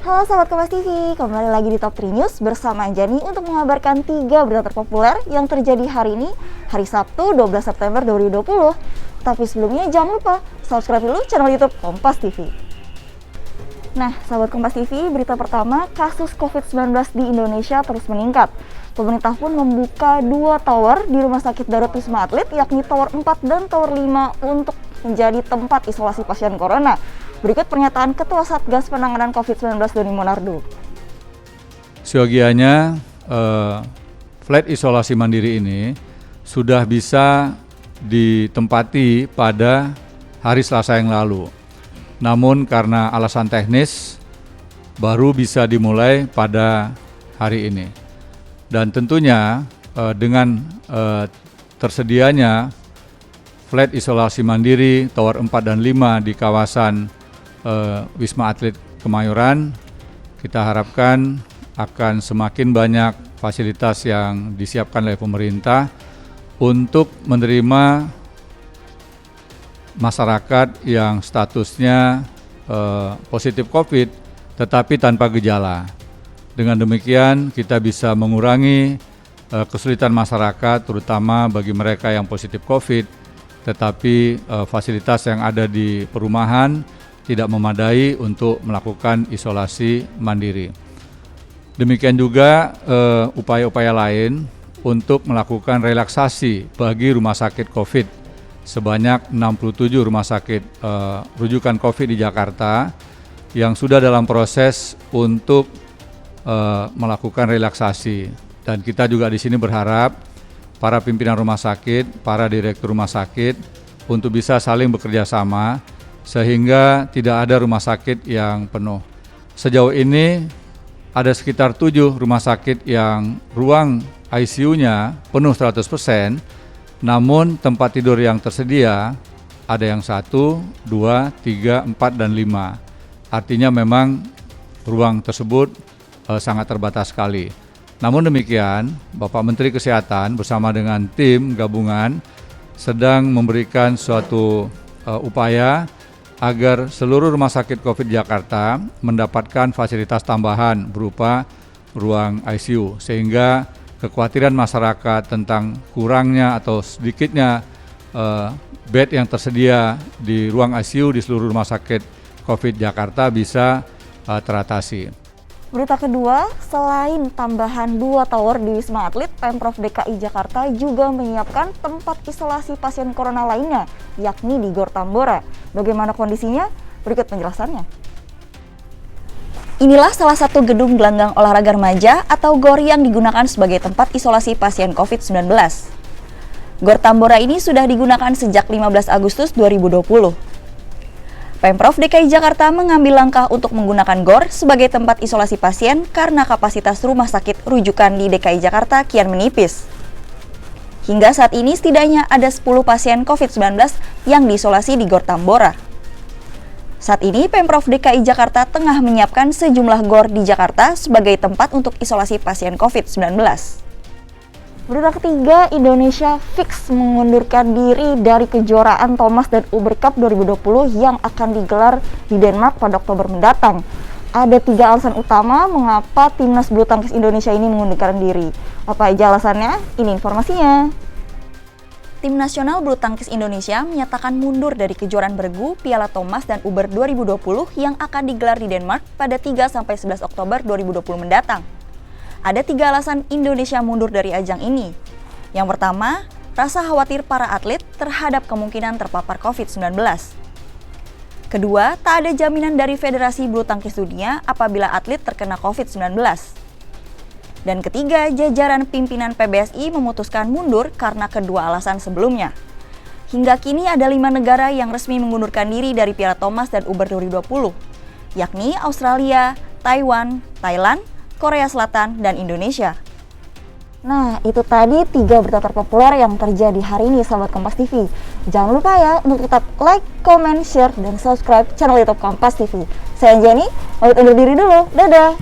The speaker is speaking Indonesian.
Halo Sobat Kompas TV, kembali lagi di Top 3 News bersama Anjani untuk mengabarkan 3 berita terpopuler yang terjadi hari ini, hari Sabtu 12 September 2020. Tapi sebelumnya jangan lupa subscribe dulu channel YouTube Kompas TV. Nah, Sobat Kompas TV, berita pertama, kasus COVID-19 di Indonesia terus meningkat. Pemerintah pun membuka 2 tower di Rumah Sakit Darurat Wisma Atlet, yakni Tower 4 dan Tower 5 untuk menjadi tempat isolasi pasien corona. Berikut pernyataan Ketua Satgas Penanganan COVID-19 Doni Monardo. Siogianya flat isolasi mandiri ini sudah bisa ditempati pada hari Selasa yang lalu. Namun karena alasan teknis baru bisa dimulai pada hari ini. Dan tentunya dengan tersedianya flat isolasi mandiri Tower 4 dan 5 di kawasan Wisma Atlet Kemayoran, kita harapkan akan semakin banyak fasilitas yang disiapkan oleh pemerintah untuk menerima masyarakat yang statusnya positif COVID tetapi tanpa gejala. Dengan demikian kita bisa mengurangi kesulitan masyarakat, terutama bagi mereka yang positif COVID, tetapi fasilitas yang ada di perumahan tidak memadai untuk melakukan isolasi mandiri. Demikian juga upaya-upaya lain untuk melakukan relaksasi bagi rumah sakit COVID. Sebanyak 67 rumah sakit rujukan COVID di Jakarta yang sudah dalam proses untuk melakukan relaksasi. Dan kita juga di sini berharap para pimpinan rumah sakit, para direktur rumah sakit untuk bisa saling bekerja sama sehingga tidak ada rumah sakit yang penuh. Sejauh ini ada sekitar 7 rumah sakit yang ruang ICU-nya penuh 100%, namun tempat tidur yang tersedia ada yang 1, 2, 3, 4, dan 5. Artinya memang ruang tersebut sangat terbatas sekali. Namun demikian, Bapak Menteri Kesehatan bersama dengan tim gabungan sedang memberikan suatu upaya agar seluruh rumah sakit COVID Jakarta mendapatkan fasilitas tambahan berupa ruang ICU, sehingga kekhawatiran masyarakat tentang kurangnya atau sedikitnya bed yang tersedia di ruang ICU di seluruh rumah sakit COVID Jakarta bisa teratasi. Berita kedua, selain tambahan 2 tower di Wisma Atlet, Pemprov DKI Jakarta juga menyiapkan tempat isolasi pasien corona lainnya, yakni di Gor Tambora. Bagaimana kondisinya? Berikut penjelasannya. Inilah salah satu gedung gelanggang olahraga remaja atau GOR yang digunakan sebagai tempat isolasi pasien COVID-19. Gor Tambora ini sudah digunakan sejak 15 Agustus 2020. Pemprov DKI Jakarta mengambil langkah untuk menggunakan GOR sebagai tempat isolasi pasien karena kapasitas rumah sakit rujukan di DKI Jakarta kian menipis. Hingga saat ini setidaknya ada 10 pasien COVID-19 yang diisolasi di GOR Tambora. Saat ini Pemprov DKI Jakarta tengah menyiapkan sejumlah GOR di Jakarta sebagai tempat untuk isolasi pasien COVID-19. Berita ketiga, Indonesia fix mengundurkan diri dari kejuaraan Thomas dan Uber Cup 2020 yang akan digelar di Denmark pada Oktober mendatang. Ada 3 alasan utama mengapa timnas bulu tangkis Indonesia ini mengundurkan diri. Apa aja alasannya? Ini informasinya. Tim nasional bulu tangkis Indonesia menyatakan mundur dari kejuaraan bergu Piala Thomas dan Uber 2020 yang akan digelar di Denmark pada 3-11 Oktober 2020 mendatang. Ada 3 alasan Indonesia mundur dari ajang ini. Yang pertama, rasa khawatir para atlet terhadap kemungkinan terpapar COVID-19. Kedua, tak ada jaminan dari Federasi Bulu Tangkis Dunia apabila atlet terkena COVID-19. Dan ketiga, jajaran pimpinan PBSI memutuskan mundur karena kedua alasan sebelumnya. Hingga kini ada 5 negara yang resmi mengundurkan diri dari Piala Thomas dan Uber 2020, yakni Australia, Taiwan, Thailand, Korea Selatan, dan Indonesia. Nah, itu tadi 3 berita terpopuler yang terjadi hari ini, Sobat Kompas TV. Jangan lupa ya untuk tetap like, comment, share, dan subscribe channel YouTube Kompas TV. Saya Anjani, pamit undur diri dulu. Dadah!